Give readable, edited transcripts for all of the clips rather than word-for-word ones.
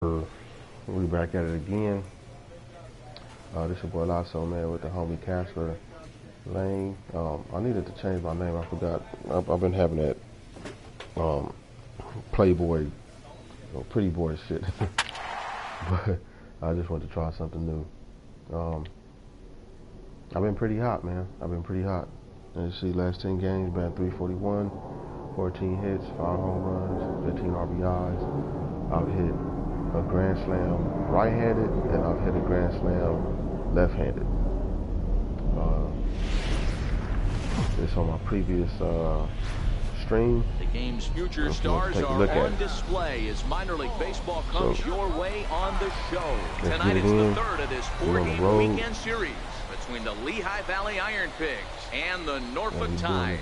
We back at it again. This your boy Lasso, man, with the homie Casper Lane. I needed to change my name. I forgot. I've been having that Playboy, pretty boy shit. But I just wanted to try something new. I've been pretty hot, man. I've been pretty hot. As you see, last 10 games, batting 341, 14 hits, 5 home runs, 15 RBIs. I've hit a grand slam right-handed, and I've hit a grand slam left-handed. It's on my previous stream. The game's future stars are on display as minor league baseball comes your way on the show. Tonight it's the third of this 4-game weekend series between the Lehigh Valley Iron Pigs and the Norfolk Tides.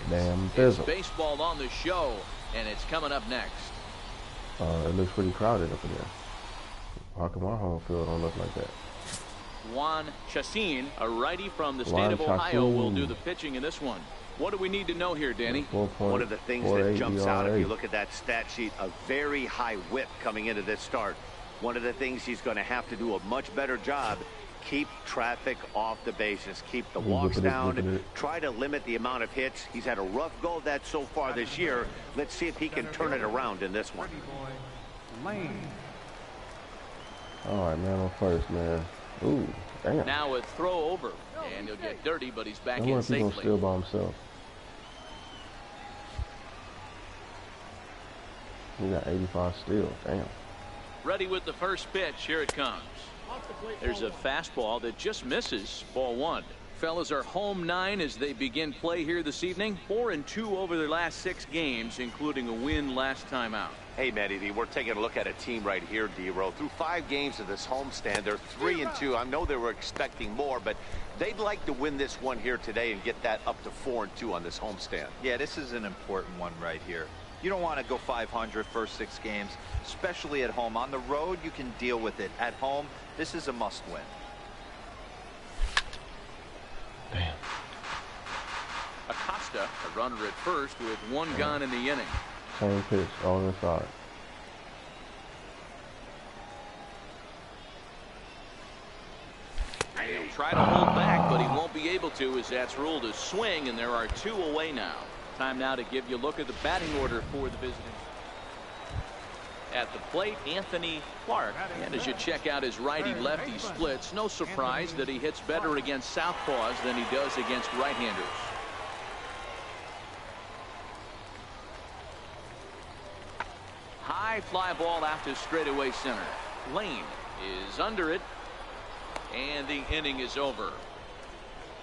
It's baseball on the show, and it's coming up next. It looks pretty crowded up in there. How come our home field don't look like that? Juan Chacin, a righty from the state of Ohio, will do the pitching in this one. What do we need to know here, Danny? One of the things that jumps out if you look at that stat sheet, a very high whip coming into this start. One of the things he's going to have to do a much better job, keep traffic off the bases, keep the walks down, try to limit the amount of hits. He's had a rough go of that so far this year. Let's see if he can turn it around in this one. All right, man, on first, man. Ooh, damn. Now a throw over, and he'll get dirty, but he's back in safely. I wonder if he's going to steal by himself. He got 85 steals, damn. Ready with the first pitch, here it comes. There's a fastball that just misses, ball one. Fellas are home 9 as they begin play here this evening. 4-2 over their last 6 games, including a win last time out. Hey, Matty D, we're taking a look at a team right here, D-Row. Through 5 games of this homestand, they're 3-2. I know they were expecting more, but they'd like to win this one here today and get that up to 4-2 on this homestand. Yeah, this is an important one right here. You don't want to go 500 first 6 games, especially at home. On the road, you can deal with it. At home, this is a must-win. Damn. Acosta, a runner at first with 1 gone in the inning. Same pitch, all inside. He'll try to hold back, but he won't be able to as that's ruled a swing, and there are 2 away now. Time now to give you a look at the batting order for the visitors. At the plate, Anthony Clark. And as you check out his righty-lefty splits, no surprise that he hits better against southpaws than he does against right-handers. High fly ball out to straightaway center. Lane is under it, and the inning is over.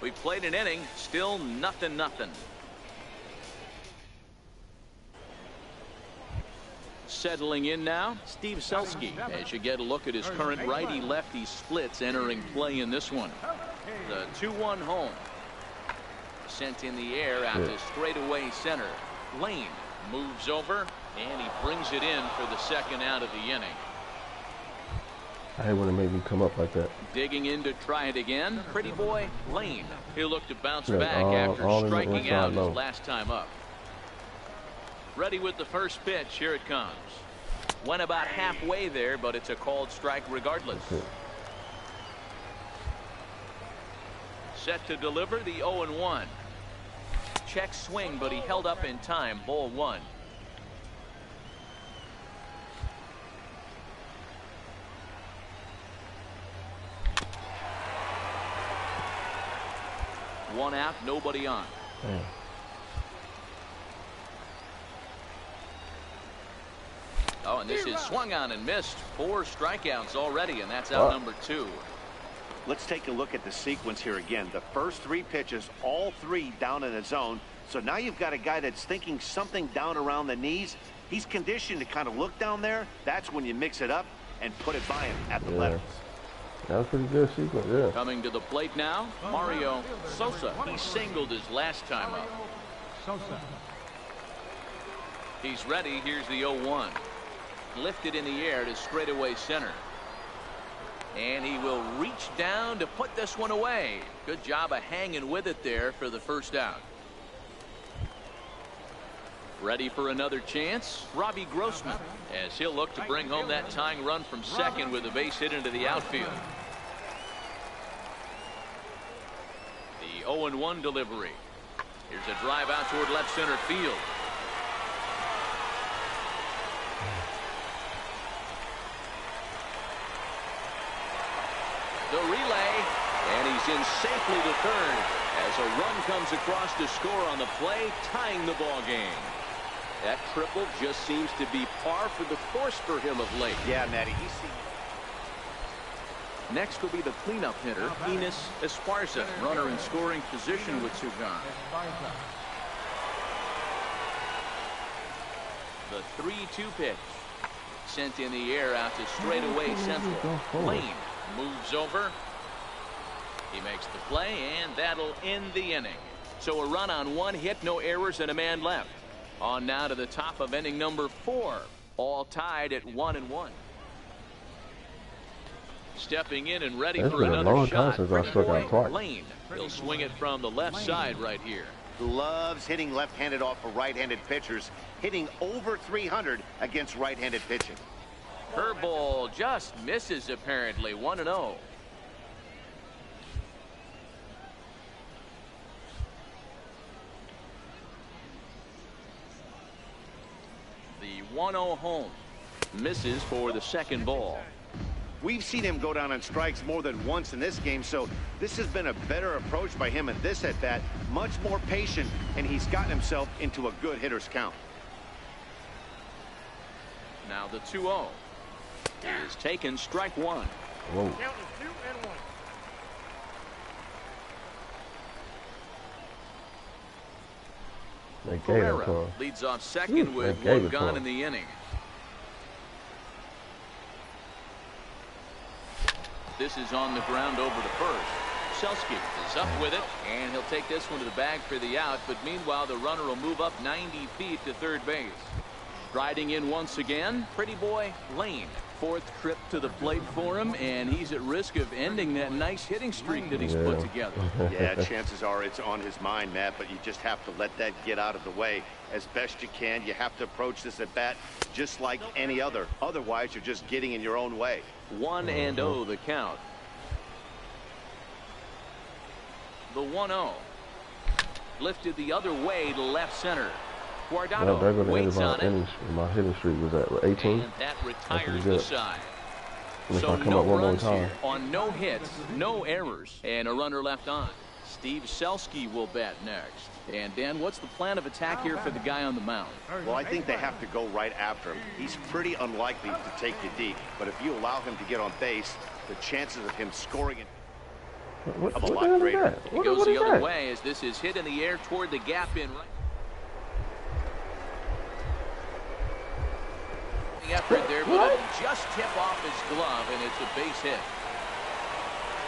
We played an inning, still 0-0. Settling in now, Steve Selski, as you get a look at his current righty-lefty splits entering play in this one. The 2-1 home. Sent in the air out to straightaway center. Lane moves over, and he brings it in for the 2nd out of the inning. I hate when it made me come up like that. Digging in to try it again, pretty boy Lane. He'll look to bounce back after striking out his last time up. Ready with the first pitch, here it comes. Went about halfway there, but it's a called strike regardless. Set to deliver the 0-1. Check swing, but he held up in time, ball 1. One out, nobody on. Damn. Oh, and this is swung on and missed. 4 strikeouts already, and that's out number 2. Let's take a look at the sequence here again. The first 3 pitches, all 3 down in the zone. So now you've got a guy that's thinking something down around the knees. He's conditioned to kind of look down there. That's when you mix it up and put it by him at the letters. That was pretty good sequence, yeah. Coming to the plate now, Mario Sosa. He singled his last time up. He's ready. Here's the 0-1. Lifted in the air to straightaway center. And he will reach down to put this one away. Good job of hanging with it there for the 1st out. Ready for another chance, Robbie Grossman, as he'll look to bring home that tying run from second with a base hit into the outfield. The 0-1 delivery. Here's a drive out toward left center field. The relay, and he's in safely to third as a run comes across to score on the play, tying the ball game. That triple just seems to be par for the course for him of late. Yeah, Matty, he's seen. Next will be the cleanup hitter, Enos Esparza, runner in scoring position with two guys. The 3-2 pitch, sent in the air out to straightaway central. Lane moves over. He makes the play, and that'll end the inning. So a run on one hit, no errors, and a man left. On now to the top of inning number 4, all tied at 1-1. Stepping in and ready for another shot. Lane. He'll swing it from the left side right here. Loves hitting left-handed off of right-handed pitchers, hitting over 300 against right-handed pitching. Curveball just misses apparently. 1-0. The 1-0 home misses for the second ball. We've seen him go down on strikes more than once in this game, so this has been a better approach by him at this at-bat, much more patient, and he's gotten himself into a good hitter's count. Now the 2-0 is taken, strike one. Whoa. Count is 2-1. They gave it to Pereira him. leads off second with one gone in the inning. This is on the ground over to first. Selski is up with it, and he'll take this one to the bag for the out. But meanwhile, the runner will move up 90 feet to third base. Striding in once again, pretty boy Lane. 4th trip to the plate for him, and he's at risk of ending that nice hitting streak that he's put together. Yeah, chances are it's on his mind, Matt, but you just have to let that get out of the way as best you can. You have to approach this at bat just like any other. Otherwise, you're just getting in your own way. 1-0 the count. The 1-0 lifted the other way to left center. Guardado waits on it. My hitting streak was at 18. And that retires the side. And So if I come no up one more runs time. here on no hits, no errors, and a runner left on. Steve Selski will bat next. And Dan, what's the plan of attack here for the guy on the mound? Well, I think they have to go right after him. He's pretty unlikely to take you deep, but if you allow him to get on base, the chances of him scoring it What a the lot hell is greater. that? He What goes is the other that? way as this is hit in the air toward the gap in right. Effort there, but it'll just tip off his glove, and it's a base hit.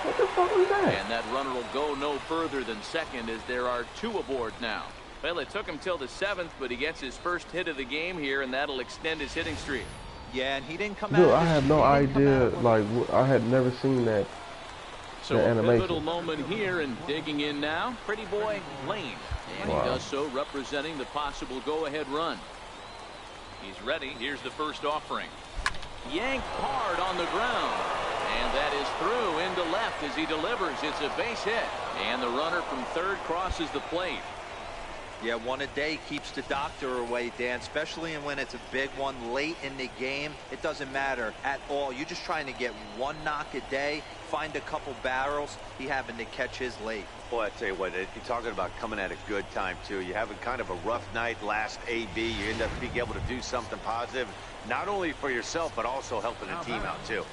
What the fuck was that? And that runner will go no further than second as there are 2 aboard now. Well, it took him till the 7th, but he gets his first hit of the game here, and that'll extend his hitting streak. Yeah, and he didn't come Dude, out. I had no idea. Like, I had never seen that. So The a animation. pivotal moment here, and digging in now, pretty boy Lane. And Wow. he does so representing the possible go-ahead run. He's ready. Here's the first offering. Yanked hard on the ground. And that is through into left as he delivers. It's a base hit. And the runner from third crosses the plate. Yeah, one a day keeps the doctor away, Dan, especially when it's a big one late in the game. It doesn't matter at all. You're just trying to get one knock a day, find a couple barrels. He happened to catch his late. Boy, I tell you what, you're talking about coming at a good time, too. You're having kind of a rough night last AB. You end up being able to do something positive, not only for yourself, but also helping the team out, too.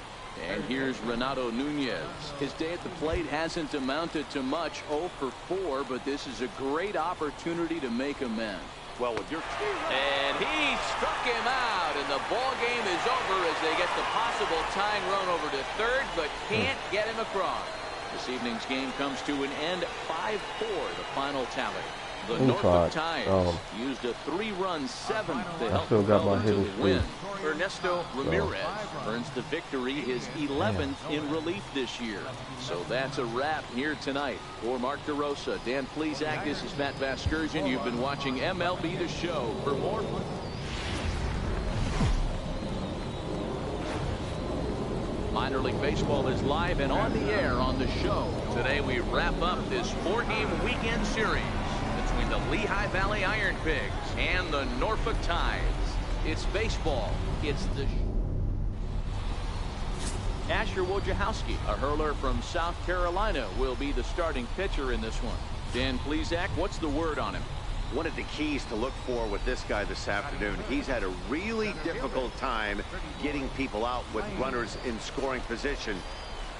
And here's Renato Nunez. His day at the plate hasn't amounted to much, 0 for 4, but this is a great opportunity to make amends. Well, with your... And he struck him out, and the ball game is over as they get the possible tying run over to third, but can't get him across. This evening's game comes to an end, 5-4, the final tally. The Inside. Norfolk Tides used a 3-run seventh to help still got my propel them hitting to the win. streak. Ernesto Ramirez earns the victory, his 11th in relief this year. So that's a wrap here tonight. For Mark DeRosa, Dan Plesac, this is Matt Vasgersian. You've been watching MLB The Show. For more. Minor League Baseball is live and on the air on the show. Today we wrap up this 4-game weekend series between the Lehigh Valley Iron Pigs and the Norfolk Tides. It's baseball. It's the Asher Wojciechowski, a hurler from South Carolina, will be the starting pitcher in this one. Dan Plesac, what's the word on him? One of the keys to look for with this guy this afternoon, he's had a really difficult time getting people out with runners in scoring position.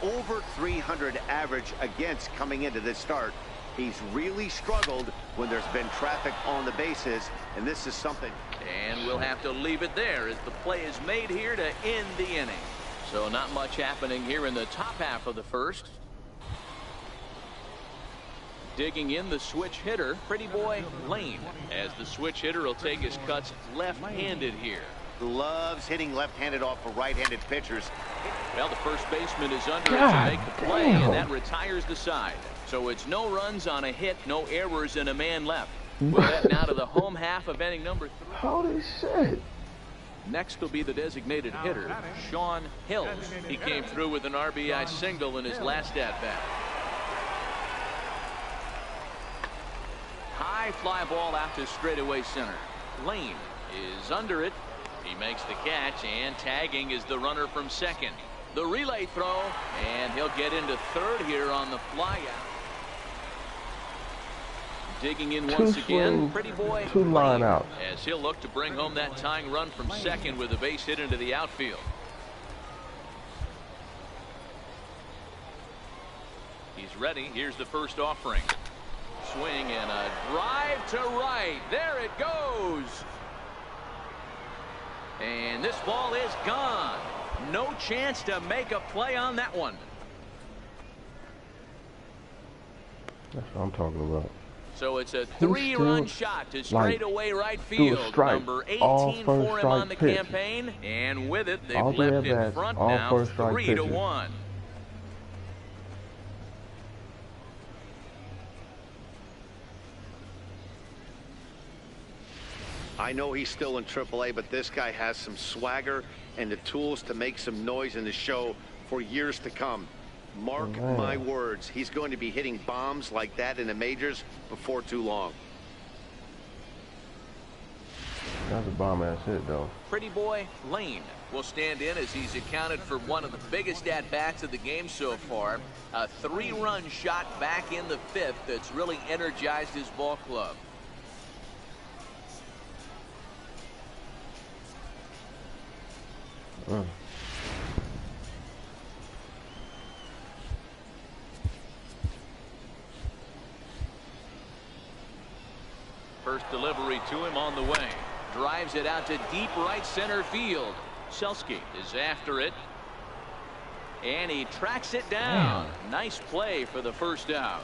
Over 300 average against coming into this start. He's really struggled when there's been traffic on the bases, and this is something. And we'll have to leave it there as the play is made here to end the inning. So not much happening here in the top half of the first. Digging in the switch hitter, Pretty Boy Lane, as the switch hitter will take his cuts left-handed here. Loves hitting left-handed off of right-handed pitchers. Well, the first baseman is under it to make the play, and that retires the side. So it's no runs on a hit, no errors, and a man left. We'll head now to the home half of inning number 3. Holy shit. Next will be the designated hitter, Sean Hills. He came through with an RBI single in his last at-bat. High fly ball out to straightaway center. Lane is under it. He makes the catch, and tagging is the runner from second. The relay throw, and he'll get into third here on the flyout. Digging in once again, Pretty Boy line out, as he'll look to bring home that tying run from second with a base hit into the outfield. He's ready. Here's the first offering. Swing and a drive to right. There it goes. And this ball is gone. No chance to make a play on that one. That's what I'm talking about. So it's a 3-run shot to straightaway right field. Number 18 for him on the campaign. And with it, they've left in front now 3-1. I know he's still in AAA, but this guy has some swagger and the tools to make some noise in the show for years to come. Mark my words, he's going to be hitting bombs like that in the majors before too long. That's a bomb-ass hit, though. Pretty Boy Lane will stand in as he's accounted for one of the biggest at-bats of the game so far. A 3-run shot back in the 5th that's really energized his ball club. First delivery to him on the way. Drives it out to deep right center field. Selski is after it. And he tracks it down. Nice play for the first out.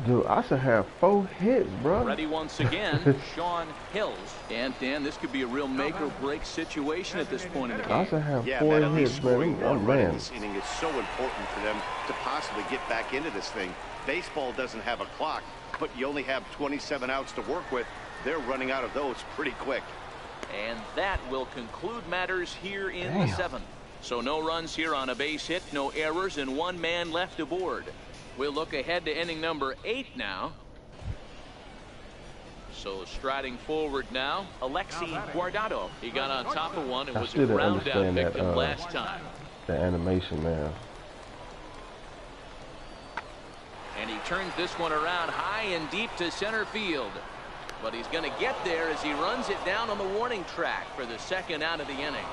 Dude, I should have 4 hits, bro. Ready once again, Sean Hills. And Dan, this could be a real make or break situation at this point in the game. I should have 4 hits, man. Oh, man. This inning is so important for them to possibly get back into this thing. Baseball doesn't have a clock, but you only have 27 outs to work with. They're running out of those pretty quick. And that will conclude matters here in the 7th. So no runs here on a base hit, no errors, and 1 man left aboard. We'll look ahead to inning number 8 now. So striding forward now, Alexi Guardado. He got on top of one. It was a ground out victim last time. The animation, man. And he turns this one around high and deep to center field. But he's going to get there as he runs it down on the warning track for the 2nd out of the inning.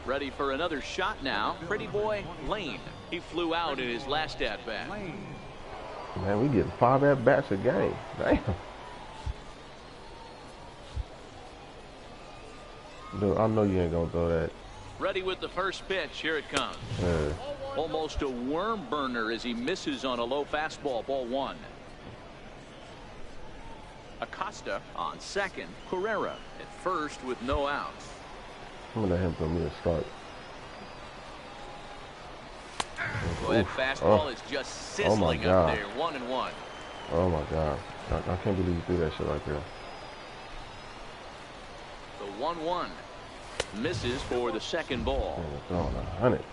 Ready for another shot now. Pretty Boy Lane. He flew out in his last at-bat. Man, we get 5 at-bats a game. Damn. Dude, I know you ain't gonna throw that. Ready with the first pitch. Here it comes. Almost a worm burner as he misses on a low fastball. Ball 1. Acosta on second. Carrera at first with no outs. I'm going to let him throw me a strike. Well, that fastball is just sizzling up there. 1-1. Oh my God. I can't believe you threw that shit right there. The 1-1 misses for the second ball. Throwing 100.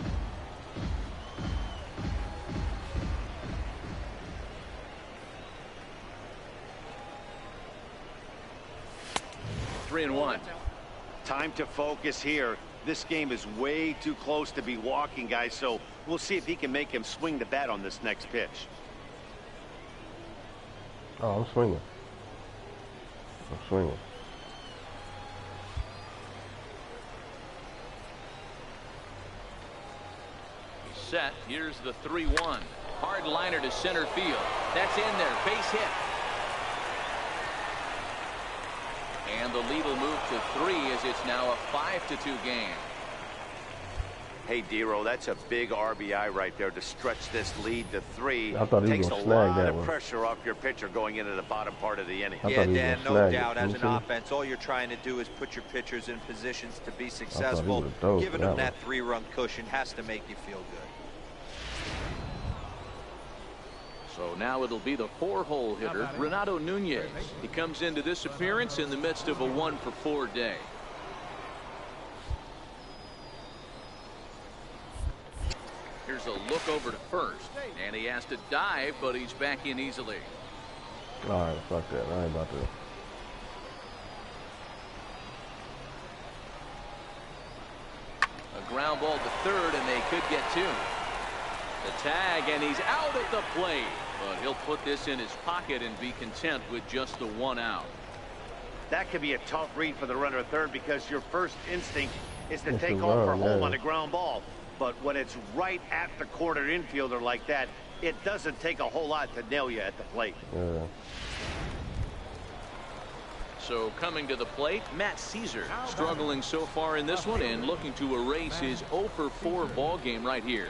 Three and 1. Time to focus here. This game is way too close to be walking, guys, so we'll see if he can make him swing the bat on this next pitch. Oh, I'm swinging. I'm swinging. He's set. Here's the 3-1. Hard liner to center field. That's in there. Base hit. And the lead will move to 3 as it's now a 5-2 game. Hey, D-Row, that's a big RBI right there to stretch this lead to 3. I thought he was Takes going a to snag lot that of one. pressure off your pitcher going into the bottom part of the inning. Yeah, Dan, no doubt. As an see? offense, all you're trying to do is put your pitchers in positions to be successful. Giving them that 3-run cushion has to make you feel good. So now it'll be the 4-hole hitter, Renato Nunez. He comes into this appearance in the midst of a 1-for-4 day. Here's a look over to first, and he has to dive, but he's back in easily. All right, fuck that. I ain't about to. A ground ball to third, and they could get 2. The tag, and he's out at the plate. But he'll put this in his pocket and be content with just the 1 out. That could be a tough read for the runner at third because your first instinct is to take off for home on a ground ball. But when it's right at the corner infielder like that, it doesn't take a whole lot to nail you at the plate. Yeah. So coming to the plate, Matt Caesar struggling so far in this one and looking to erase his 0-for-4 ball game right here.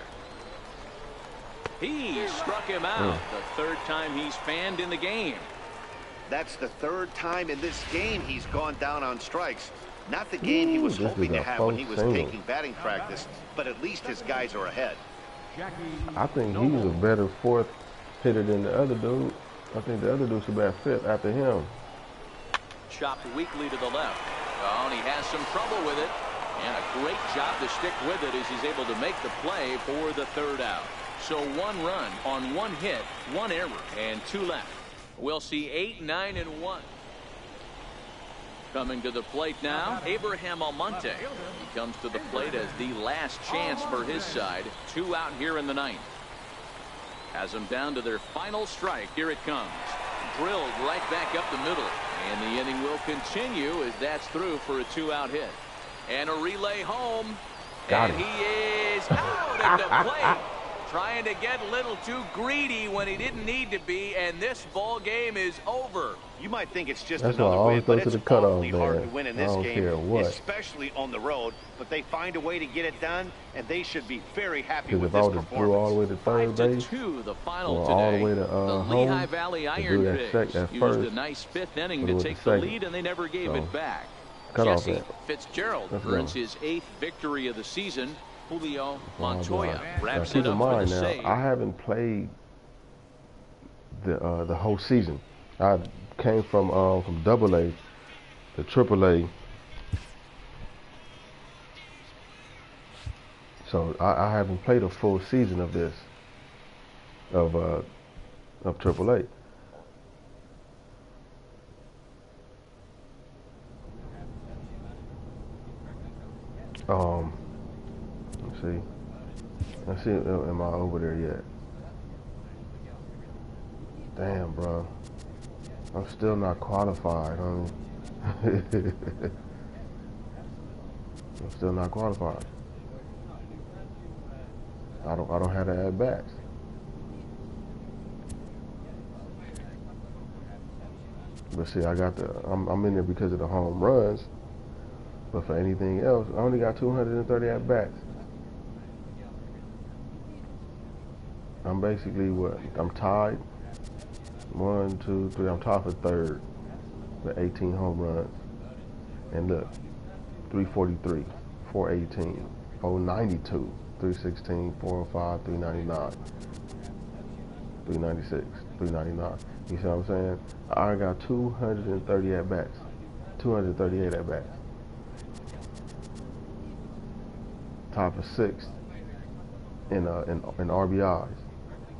He struck him out. The 3rd time he's fanned in the game. That's the 3rd time in this game he's gone down on strikes. Not the game he was hoping to have when he was taking batting practice, but at least his guys are ahead. I think he's a better 4th hitter than the other dude. I think the other dude should bat 5th after him. Chopped weakly to the left. Oh, and he has some trouble with it. And a great job to stick with it as he's able to make the play for the 3rd out. So 1 run on 1 hit, 1 error, and 2 left. We'll see 8, 9, and 1. Coming to the plate now, Abraham Almonte. He comes to the plate as the last chance for his side. 2 out here in the 9th. Has them down to their final strike. Here it comes. Drilled right back up the middle. And the inning will continue as that's through for a 2-out hit. And a relay home. Got and it. He is out at the plate. Trying to get a little too greedy when he didn't need to be, and this ball game is over. You might think it's just That's why I another always win, go but to it's the cutoff, awfully hard man. to win in I this don't game, care what. especially on the road. But they find a way to get it done, and they should be very happy Because with if I this would have threw all the way to performance. third base, 5-2 the final or today. all the way to The home, Lehigh Valley to Iron do that Pigs at used first, a nice 5th inning but it to was take the the second. lead, and they never gave So, it back. cut off Jesse that. Fitzgerald Let's earns go. his 8th victory of the season. Julio Oh, Montoya God. wraps Now, it keep in up for mind the now, save. I haven't played the whole season. I came from AA to AAA. So I haven't played a full season of this, of AAA. Let's see, am I over there yet? Damn, bro. I'm still not qualified, homie. I'm still not qualified. I don't have the at-bats. But see, I got I'm in there because of the home runs. But for anything else, I only got 230 at bats. I'm basically what? I'm tied. 1, 2, 3. I'm tied for third with 18 home runs. And look, 343, 418, 492, 316, 405, 399, 396, 399. You see what I'm saying? I got 230 at bats, 238 at bats. Top of sixth in RBIs.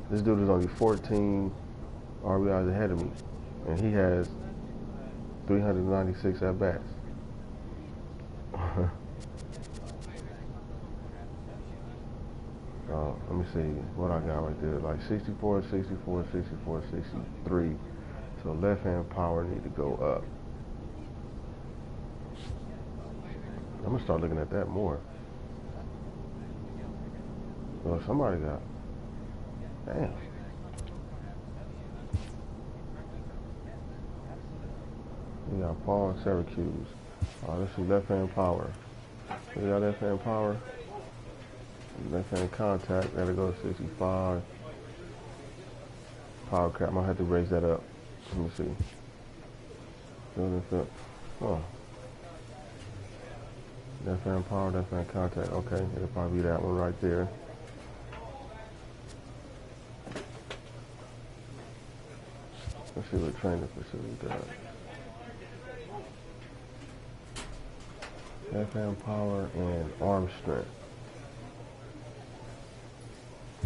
This dude is only 14 RBIs ahead of me, and he has 396 at bats. Let me see what I got right there. Like 64, 64, 64, 63. So left hand power need to go up. I'm gonna start looking at that more. Well, somebody got. Damn. We got Paul and Syracuse. Let's see left hand power. We got left hand power. Left hand contact. Gotta go to 65. Power cap. I'm gonna have to raise that up. Let me see. Oh. Left hand power, left hand contact. Okay, it'll probably be that one right there. Let's see what training facility does. Left hand power and arm strength.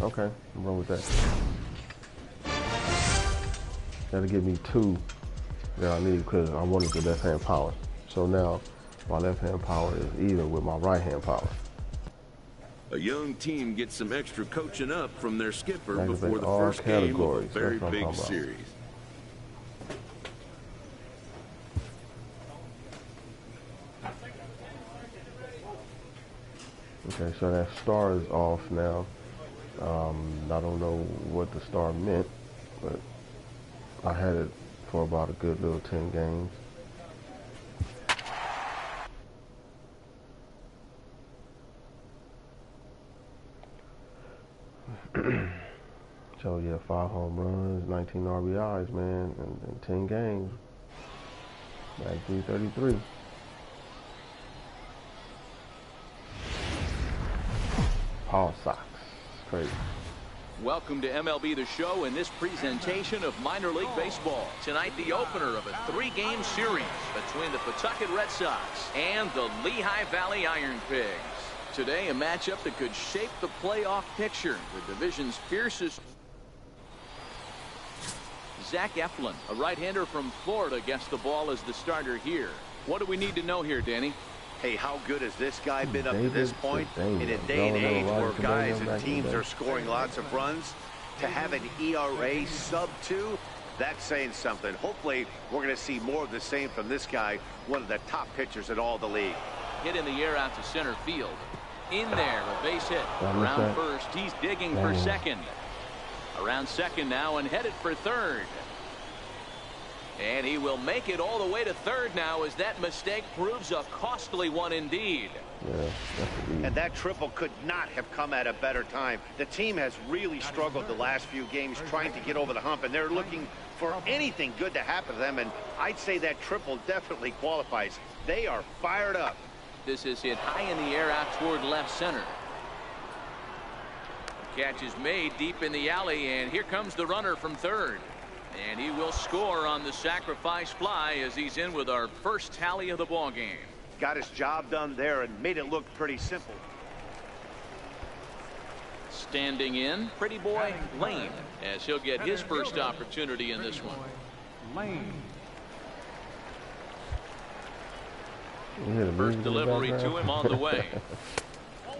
Okay, I'm wrong with that. That'll give me 2 that I need because I wanted the left hand power. So now my left hand power is even with my right hand power. A young team gets some extra coaching up from their skipper before the all first game of a categories. very That's what I'm big talking about. series. Okay, so that star is off now. I don't know what the star meant, but I had it for about a good little 10 games. So yeah, 5 home runs, 19 RBIs, man, in 10 games. Back 333. Paul Sox. Crazy. Welcome to MLB The Show in this presentation of minor league baseball. Tonight, the opener of a 3-game series between the Pawtucket Red Sox and the Lehigh Valley Iron Pigs. Today, a matchup that could shape the playoff picture. The division's fiercest. Zach Eflin, a right-hander from Florida, gets the ball as the starter here. What do we need to know here, Danny? Hey, how good has this guy been up to this point? In a day and age where guys and teams are scoring lots of runs, to have an ERA sub-2, that's saying something. Hopefully, we're going to see more of the same from this guy, one of the top pitchers in all the league. Hit in the air out to center field. In there, a base hit. Around first, he's digging for second. Around second now and headed for third. And he will make it all the way to third now as that mistake proves a costly one indeed. Yeah, and that triple could not have come at a better time. The team has really struggled the last few games trying to get over the hump, and they're looking for anything good to happen to them, and I'd say that triple definitely qualifies. They are fired up. This is hit high in the air out toward left center. The catch is made deep in the alley, and here comes the runner from third. And he will score on the sacrifice fly as he's in with our first tally of the ball game. Got his job done there and made it look pretty simple. Standing in, Pretty Boy Lane, as he'll get his first opportunity in this one. First delivery to him on the way.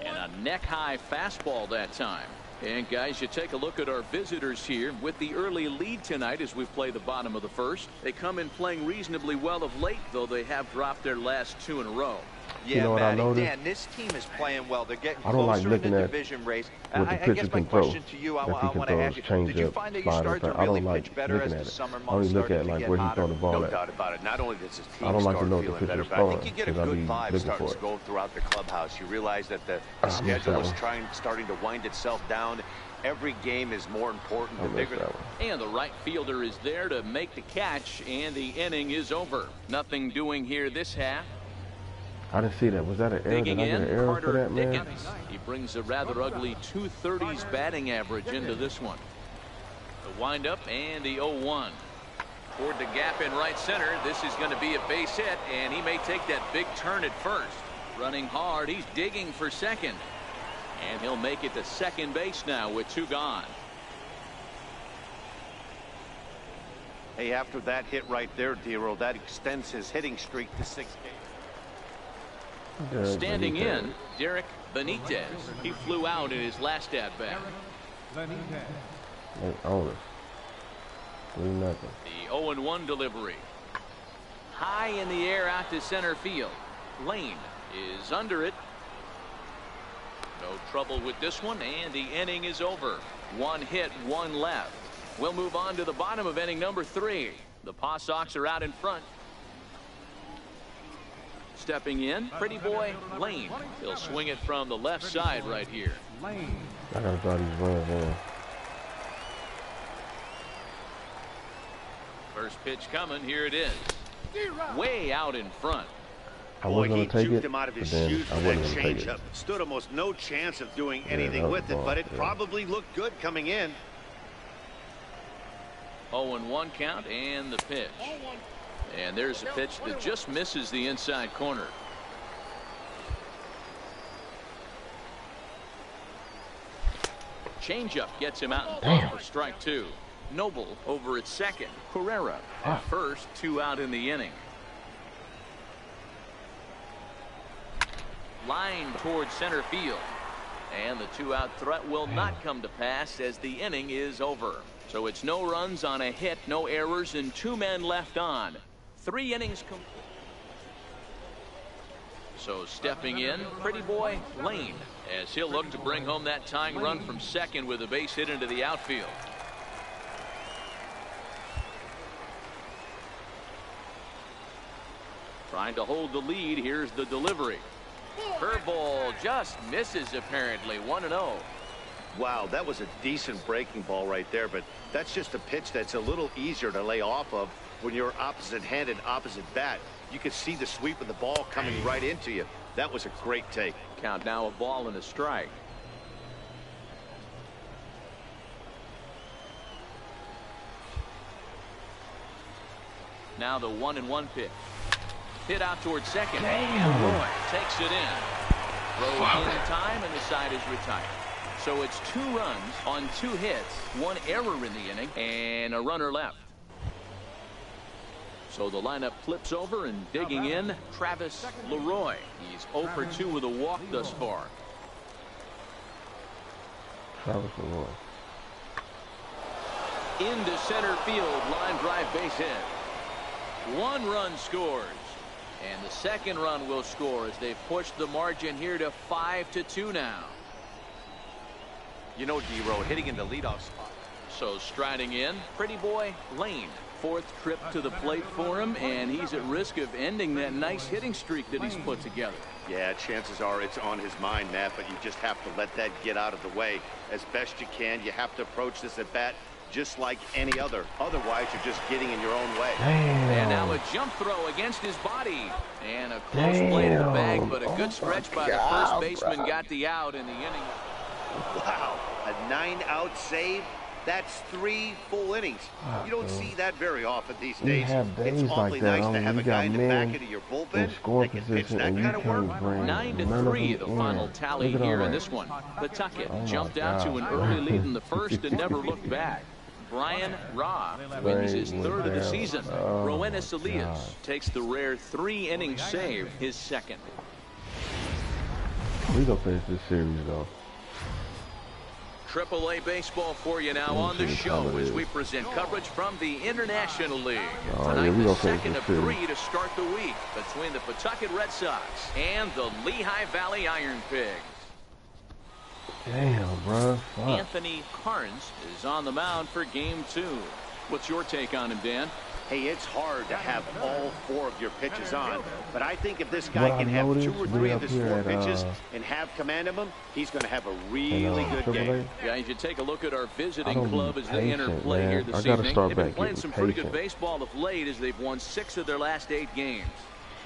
And a neck-high fastball that time. And guys, you take a look at our visitors here with the early lead tonight as we play the bottom of the first. They come in playing reasonably well of late, though they have dropped their last 2 in a row. Yeah, you know what I Matty, noticed? Dan, this team is playing well. They're getting I don't like closer in the looking at division race. what the I pitcher guess my can throw. question to you, I want to ask you, did you find that you started to really pitch better as the summer months started to get hotter? No doubt about it. Not only does his I team don't like to start know what the feeling better, pitcher's but I think throwing, you get a 'cause I'll good be vibe looking starting for to it. go throughout the clubhouse. You realize that the missed schedule that is one. starting to wind itself down. Every game is more important. I The missed bigger that one. And the right fielder is there to make the catch, and the inning is over. Nothing doing here this half. I didn't see that. Was that an error? Did Digging I get in, an error for Carter that, man? Dickens. He brings a rather ugly 230s batting average into this one. The windup and the 0-1. Toward the gap in right center. This is going to be a base hit, and he may take that big turn at first. Running hard. He's digging for second. And he'll make it to second base now with 2 gone. Hey, after that hit right there, Dero, that extends his hitting streak to 6 games. Standing in, Derek Benitez. He flew out in his last at-bat. They own us. 3-0. The 0-1 delivery. High in the air out to center field. Lane is under it. No trouble with this one, and the inning is over. 1 hit, 1 left. We'll move on to the bottom of inning number 3. The Paw Sox are out in front. Stepping in, Pretty Boy Lane. He'll swing it from the left side right here. I gotta draw these runs in. First pitch coming. Here it is. Way out in front. I was Boy, he gonna take juked it, him out of but his then shoes I with that wasn't gonna take it. changeup. Stood almost no chance of doing that anything was with it, ball, but it yeah. probably looked good coming in. 0-1 count and the pitch. And there's a pitch that just misses the inside corner. Changeup gets him out for strike 2. Noble over at second. Carrera at first. 2 out in the inning. Line towards center field. And the 2-out threat will not come to pass as the inning is over. So it's no runs on a hit, no errors, and 2 men left on. 3 innings complete. So stepping in, Pretty Boy Lane, as he'll look to bring home that tying run from second with a base hit into the outfield. Trying to hold the lead. Here's the delivery. Curveball just misses apparently. 1-0. Wow, that was a decent breaking ball right there, but that's just a pitch that's a little easier to lay off of when you're opposite-handed, opposite bat. You could see the sweep of the ball coming right into you. That was a great take. Count now, a ball and a strike. Now the 1-1 pitch. Hit out towards second. Roy takes it in. Throw in time, and the side is retired. So it's 2 runs on 2 hits, 1 error in the inning, and a runner left. So the lineup flips over, and digging in, Travis Leroy. He's 0 for 2 with a walk thus far. Travis Leroy. Into center field, line drive base hit. 1 run scores. And the second run will score as they push the margin here to 5-2 now. You know, Dero, hitting in the leadoff spot. So striding in, Pretty Boy Lane. 4th trip to the plate for him, and he's at risk of ending that nice hitting streak that he's put together. Yeah, chances are it's on his mind, Matt, but you just have to let that get out of the way as best you can. You have to approach this at bat just like any other. Otherwise, you're just getting in your own way. And now a jump throw against his body. And a close play to the bag, but a good stretch by the first baseman got the out in the inning. Wow, a 9-out save. That's 3 full innings. You don't see that very often these days. It's awfully nice to have a guy in the back end of your bullpen that can pitch that kind of work. 9-3 the final tally here in this one. Pawtucket jumped out to an early lead in the first and never looked back. Brian Ra wins his 3rd of the season. Roenis Elias takes the rare 3-inning save, his 2nd. We gonna finish this series though. AAA baseball for you now on the show as we present coverage from the International League. Tonight, the second of 3 to start the week between the Pawtucket Red Sox and the Lehigh Valley Iron Pigs. Damn, bro. Fuck. Anthony Carnes is on the mound for game 2. What's your take on him, Dan? Hey, it's hard to have all 4 of your pitches on, but I think if this guy can have 2 or 3 of his 4 pitches and have command of them, he's going to have a really good game. Yeah, if you take a look at our visiting club as they enter play here this evening, they've been playing some pretty good baseball of late as they've won 6 of their last 8 games.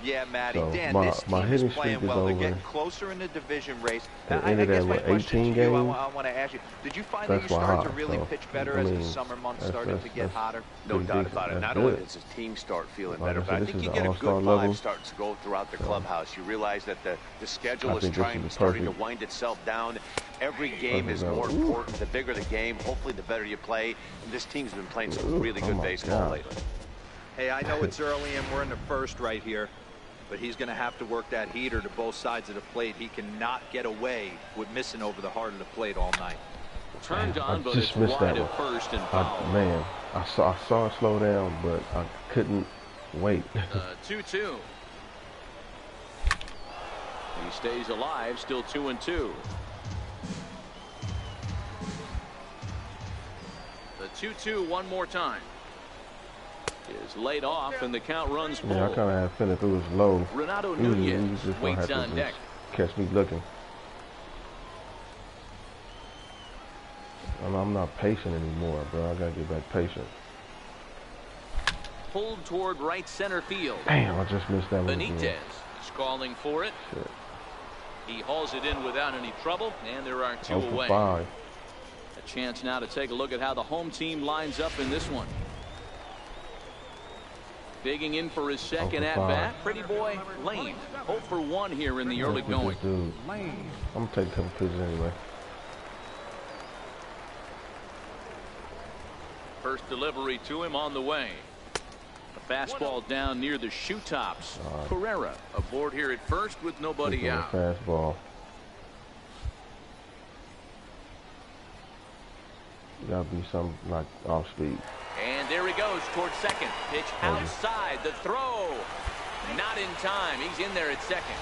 Yeah, Matty. So Dan, my this team is playing well. They're getting closer in the division race. I guess my question to you, I want to ask you, did you find that you started to really pitch better as the summer months started to get hotter? No doubt about it. Not only does his team start feeling better, but I think you get a good vibe starting to go throughout the clubhouse. You realize that the schedule is starting to wind itself down. Every game is more important. The bigger the game, hopefully the better you play. And this team's been playing some really good baseball lately. Hey, I know it's early and we're in the first right here, but he's going to have to work that heater to both sides of the plate. He cannot get away with missing over the heart of the plate all night. Turned on, but it's wide at first and foul. Man, I saw it slow down, but I couldn't wait. 2-2. He stays alive, still 2-2. The 2-2 one more time. Is laid off and the count runs full. Yeah, I kind of had a feeling if it was low, Renato he was Nunez just waits on deck. Catch me looking. I'm not patient anymore, bro. I gotta get back patient. Pulled toward right center field. Damn, I just missed that one. Benitez is calling for it. Shit. He hauls it in without any trouble, and there are 2 away. 5. A chance now to take a look at how the home team lines up in this one. Digging in for his second at-bat, pretty boy Lane. 0 for 1 here in the early going. I'm going to take a couple pitches anyway. First delivery to him on the way. A fastball down near the shoe tops. Carrera aboard here at first with nobody out. Fastball. Got to be something like off speed. And there he goes towards second. Pitch outside. The throw. Not in time. He's in there at second.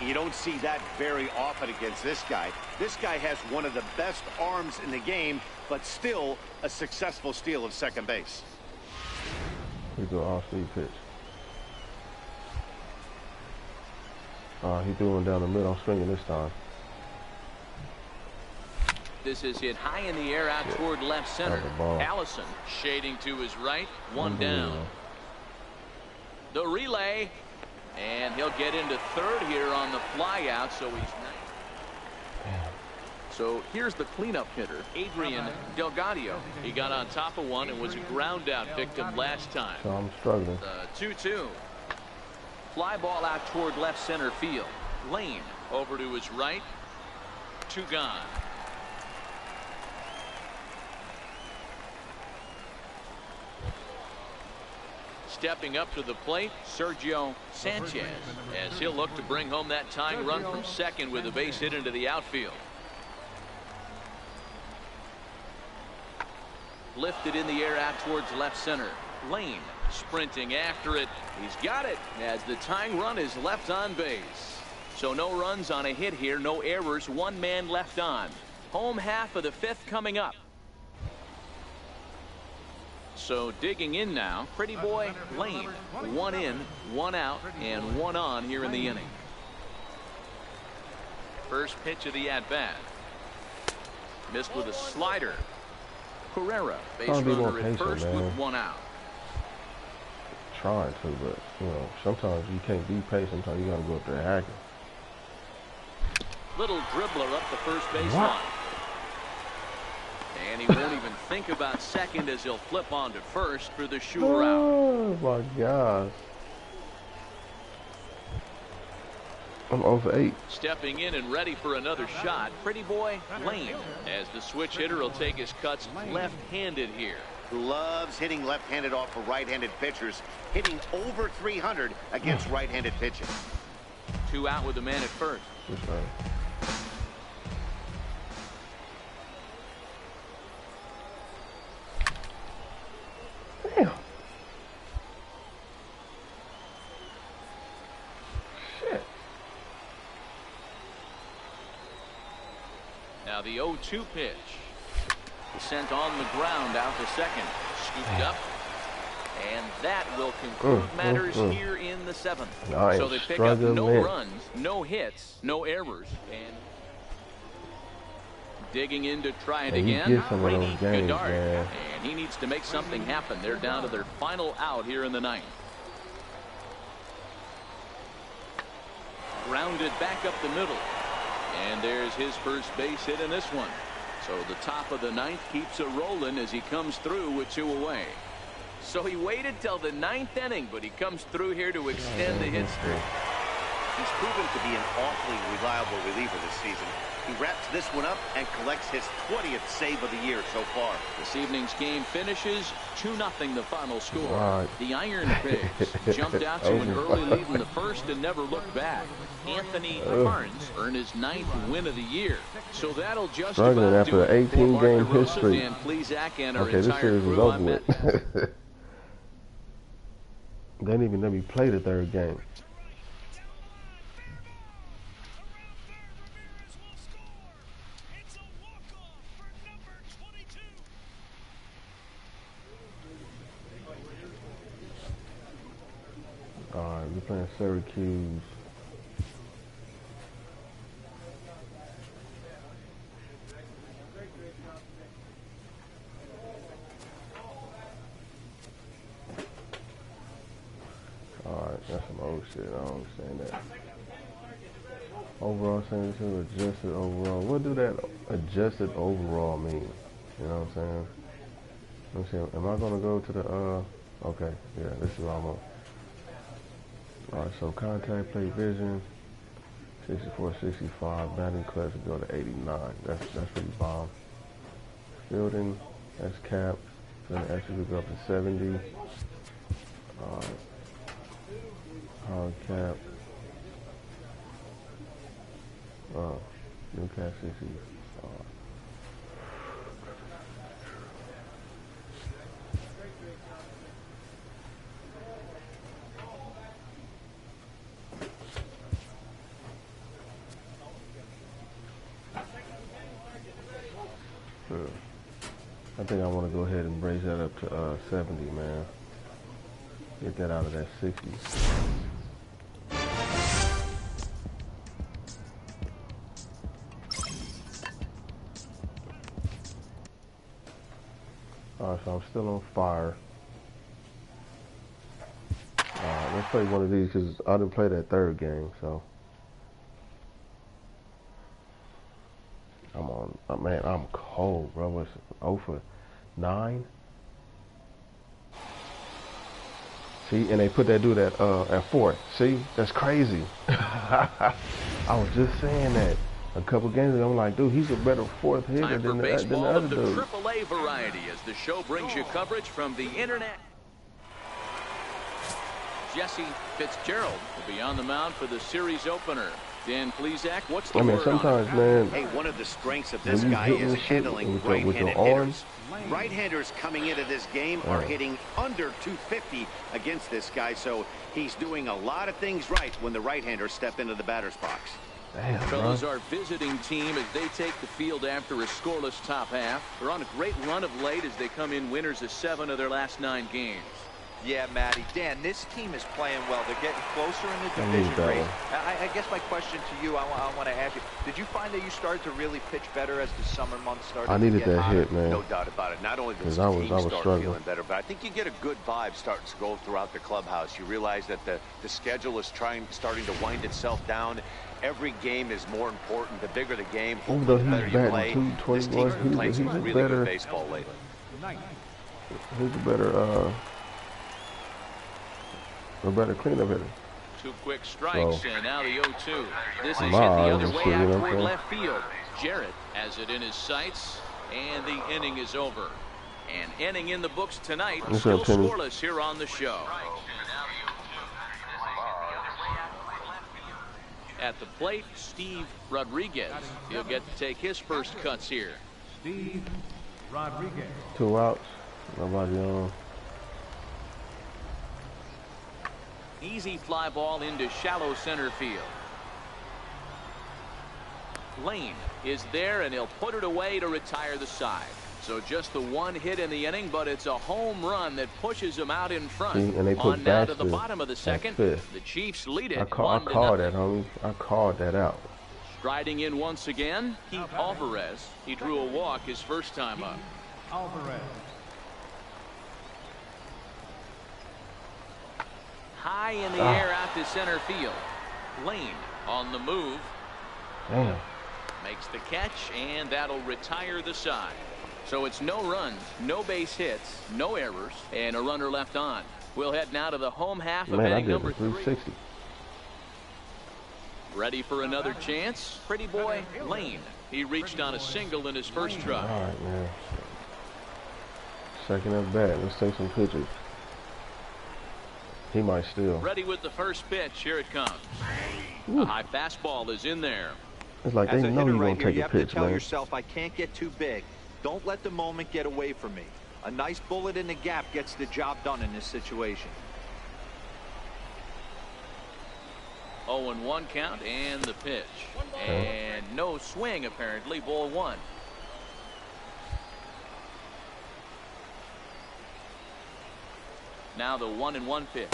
You don't see that very often against this guy. This guy has one of the best arms in the game, but still a successful steal of second base. He go off speed pitch. He threw one down the middle. I'm swinging this time. This is hit high in the air out toward left center. Allison shading to his right. One down. The relay. And he'll get into third here on the fly out. So he's nice. So here's the cleanup hitter, Adrian Delgadio. He got on top of one and was a ground out victim last time. So I'm struggling. 2-2. Fly ball out toward left center field. Lane over to his right. 2 gone. Stepping up to the plate, Sergio Sanchez, as he'll look to bring home that tying run from second with a base hit into the outfield. Lifted in the air out towards left center. Lane sprinting after it. He's got it as the tying run is left on base. So no runs on a hit here, no errors, 1 man left on. Home half of the 5th coming up. So digging in now, pretty boy Lane. 1 in, 1 out, and 1 on here in the inning. First pitch of the at-bat. Missed with a slider. Carrera, base runner at first with 1 out. Trying to, but you know, sometimes you can't be patient. Sometimes you gotta go up there hacking. Little dribbler up the first base line. And he won't even think about second as he'll flip on to first for the shooter out. Oh my gosh. I'm over 8. Stepping in and ready for another shot, pretty boy Lane, as the switch hitter will take his cuts left-handed here. Loves hitting left-handed off for right-handed pitchers, hitting over 300 against right-handed pitching. 2 out with the man at first. Now the 0-2 pitch. Sent on the ground out to second. Scooped up. And that will conclude matters here in the 7th. So they pick up no runs, no hits, no errors. And digging in to try it again, Brady Goddard. And he needs to make something happen. They're down to their final out here in the 9th. Grounded back up the middle. And there's his first base hit in this one. So the top of the 9th keeps it rolling as he comes through with 2 away. So he waited till the 9th inning, but he comes through here to extend the hit streak. He's proven to be an awfully reliable reliever this season. He wraps this one up and collects his 20th save of the year so far. This evening's game finishes 2-0 the final score. The Iron Pigs jumped out to an early lead in the first and never looked back. Anthony Barnes earned his 9th win of the year. So that'll just struggling about after an 18-game history. Okay, this series is over with. They didn't even let me play the 3rd game. Alright, we're playing Syracuse. Alright, that's some old shit. I don't understand that. Overall signature, adjusted overall. What do that adjusted overall mean? You know what I'm saying? Let me see. Am I going to go to the, okay, yeah, this is what I want. Alright, so contact plate vision, 64, 65, batting clutch will go to 89. That's pretty bomb. Fielding, that's cap. Then actually we go up to 70. Hard cap. New cap 60. I think I want to go ahead and raise that up to 70, man. Get that out of that 60. Alright, so I'm still on fire. Let's play one of these because I didn't play that 3rd game, so. I'm on, man, I'm cold, bro. What's 0 for 9? See, and they put that dude at 4th. See, that's crazy. I was just saying that a couple games ago. I'm like, dude, he's a better 4th hitter than the other dude. AAA variety as the show brings you coverage from the internet. Jesse Fitzgerald will be on the mound for the series opener. Dan Plesac, what's the word sometimes, on man. Hey, one of the strengths of this guy is handling right-handed hitters. Right-handers coming into this game are hitting under 250 against this guy, so he's doing a lot of things right when the right-handers step into the batter's box. Damn, fellas, our visiting team as they take the field after a scoreless top half. They're on a great run of late as they come in winners of 7 of their last 9 games. Yeah, Matty. Dan, this team is playing well. They're getting closer in the division race. I guess my question to you, I want to ask you, did you find that you started to really pitch better as the summer months started? I needed that hit, man. No doubt about it. Not only does the team start feeling better, but I think you get a good vibe starting to go throughout the clubhouse. You realize that the schedule is starting to wind itself down. Every game is more important. The bigger the game, the better you play. This team's been playing some really good baseball lately. He's a better cleanup hitter. 2 quick strikes, and now the 0-2. This is hit the other way out toward left field. Jarrett has it in his sights, and the inning is over. An inning in the books tonight, still scoreless here on the show. At the plate, Steve Rodriguez. He'll get to take his first cuts here. Steve Rodriguez. 2 outs. Nobody on. Easy fly ball into shallow center field. Lane is there, and he'll put it away to retire the side. So just the one hit in the inning, but it's a home run that pushes him out in front. And they put on now to Baxter the bottom of the second. The Chiefs lead it. I called that, homie. I called that out. Striding in once again, Pete Alvarez. He drew a walk his first time up. Alvarez. High in the air out to center field. Lane on the move. Damn. Makes the catch, and that'll retire the side. So it's no runs, no base hits, no errors, and a runner left on. We'll head now to the home half of inning number 3. 360. Ready for another chance? Pretty boy Lane. He reached on a single in his first try. All right, man. Second at bat. Let's take some pitches. He might steal. Ready with the first pitch. Here it comes. A high fastball is in there. It's like they know you're going to take a pitch, man. You have to tell yourself, I can't get too big. Don't let the moment get away from me. A nice bullet in the gap gets the job done in this situation. 0-1 count and the pitch. And no swing apparently. Ball 1. Now the 1-1 pitch.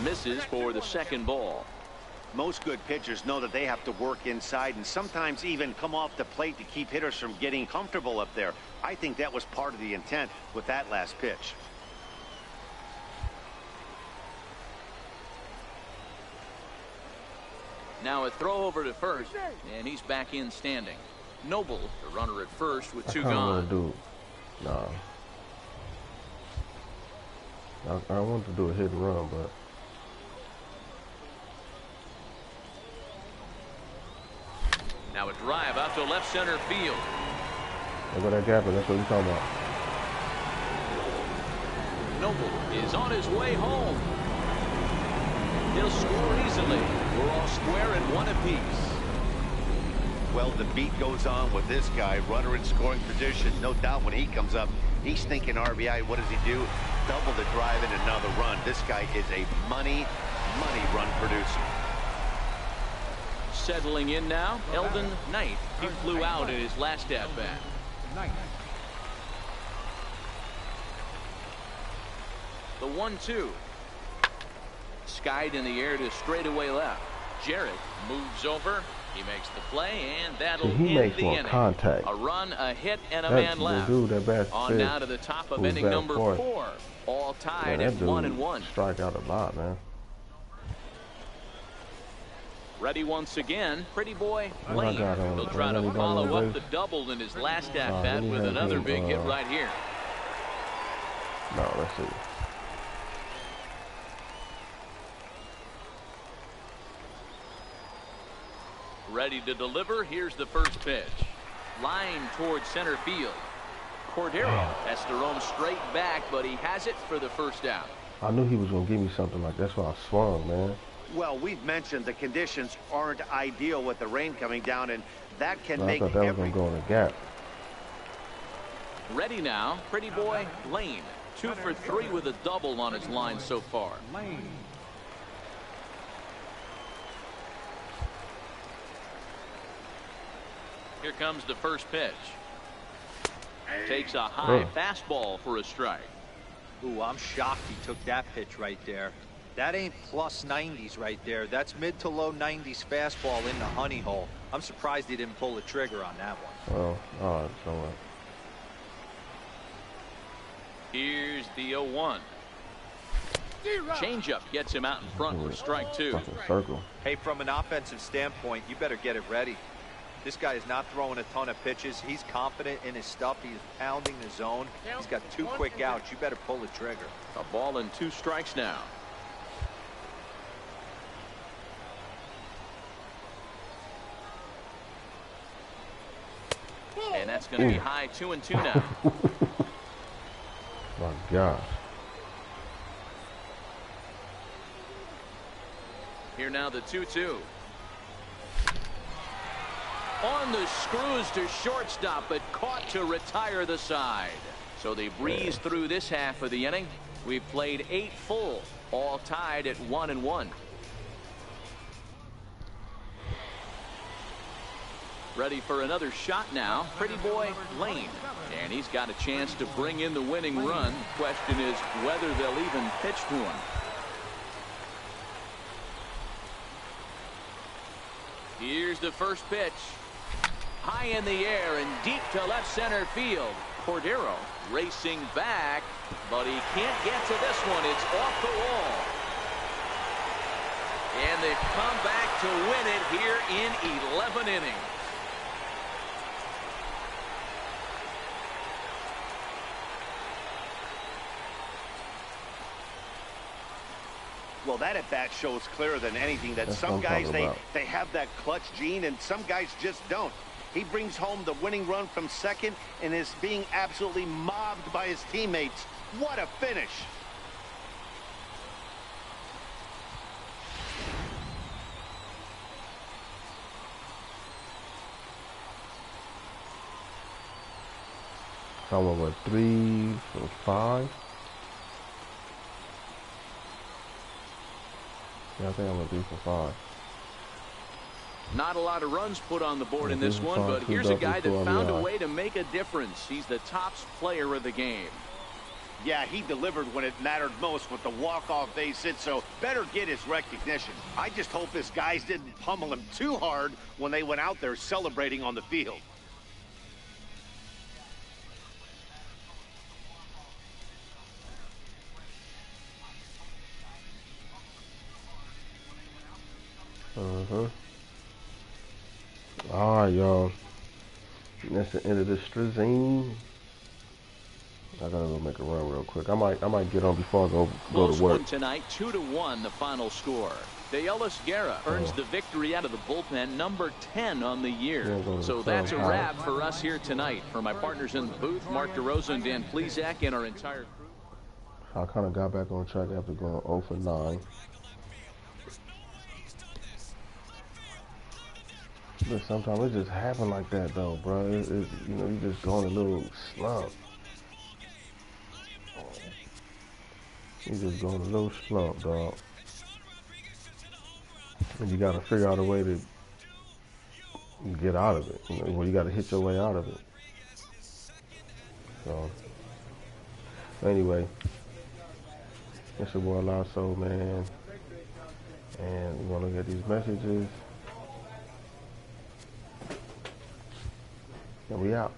Misses for the second ball. Most good pitchers know that they have to work inside and sometimes even come off the plate to keep hitters from getting comfortable up there. I think that was part of the intent with that last pitch. Now a throw over to first, and he's back in standing. Noble, the runner at first with 2 gone. I want to do a hit and run, but now a drive out to left center field. look at that gap, and that's what we're talking about. Noble is on his way home. He'll score easily. We're all square and 1 apiece. Well, the beat goes on with this guy, runner in scoring position. No doubt when he comes up, he's thinking RBI. What does he do? Double the drive and another run. This guy is a money run producer. Settling in now, Eldon Knight. He flew out in his last at-bat. The 1-2. Skied in the air to straightaway left. Jarrett moves over. He makes the play, and that'll end the inning. Contact. A run, a hit, and a man left. On now to the top of inning number 4. All tied at 1-1. Strike out a lot, man. Ready once again, Pretty Boy Lane. He'll try to follow up the double in his last at-bat with another big hit right here. No, let's see. Ready to deliver. Here's the first pitch. Line towards center field. Cordero has to roam straight back, but he has it for the first out. I knew he was going to give me something like that. That's why I swung, man. Well, we've mentioned the conditions aren't ideal with the rain coming down, and that can make I thought that was going to go in the gap. Ready now, Pretty Boy Lane. 2 for 3 with a double on his line so far. Here comes the first pitch. Takes a high fastball for a strike. Ooh, I'm shocked he took that pitch right there. That ain't plus 90s right there. That's mid to low 90s fastball in the honey hole. I'm surprised he didn't pull the trigger on that one. Well, so Here's the 0-1. Changeup gets him out in front for strike 2. Circle. Hey, from an offensive standpoint, you better get it ready. This guy is not throwing a ton of pitches. He's confident in his stuff. He's pounding the zone. He's got 2 quick outs. You better pull the trigger. A ball and 2 strikes now. And that's going to be high 2-2 now. My gosh. Here now the 2-2. On the screws to shortstop, but caught to retire the side. So they breeze through this half of the inning. We've played 8 full, all tied at 1-1. Ready for another shot now. Pretty boy Lane. And he's got a chance to bring in the winning run. The question is whether they'll even pitch to him. Here's the first pitch. High in the air and deep to left center field. Cordero racing back, but he can't get to this one. It's off the wall. And they've come back to win it here in 11 innings. Well, that at bat shows clearer than anything that some guys, they have that clutch gene and some guys just don't. He brings home the winning run from second and is being absolutely mobbed by his teammates. What a finish. So I'm over 3 for 5. Yeah, I think I'm going to 3 for 5. Not a lot of runs put on the board in this one, but here's a guy that found a way to make a difference. He's the top player of the game. Yeah, he delivered when it mattered most with the walk-off base hit, so better get his recognition. I just hope his guys didn't pummel him too hard when they went out there celebrating on the field. All right, y'all. That's the end of this Strazine. I gotta go make a run real quick. I might get on before I go Close to work. One tonight, 2-1, the final score. De Ellis Guerra earns the victory out of the bullpen, number 10 on the year. So that's a wrap for us here tonight. For my partners in the booth, Mark DeRosa and Dan Plesac, and our entire crew. I kind of got back on track after going 0 for 9. But sometimes it just happen like that, though, bro. You know, you just go in a little slump. You just go in a little slump, dog. And you got to figure out a way to get out of it. You know, well, you got to hit your way out of it. So, anyway, it's your boy Lasso, man. And we're going to look at these messages. And we out.